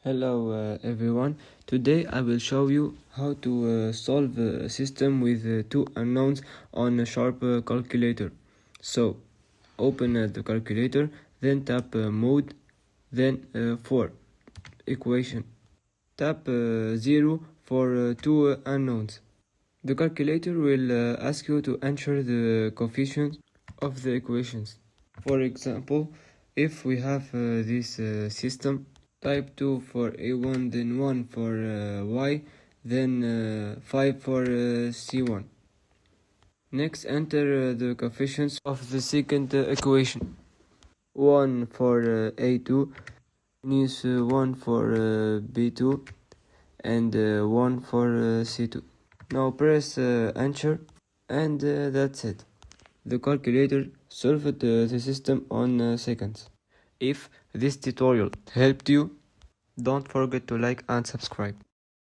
Hello everyone, today I will show you how to solve a system with two unknowns on a Sharp calculator. So open the calculator, then tap mode, then for equation. Tap 0 for two unknowns. The calculator will ask you to enter the coefficients of the equations. For example, if we have this system, type 2 for a1, then 1 for y, then 5 for c1. Next, enter the coefficients of the second equation. 1 for a2 means 1 for b2 and 1 for c2. Now press enter and that's it. The calculator solved the system on seconds. If this tutorial helped you, don't forget to like and subscribe.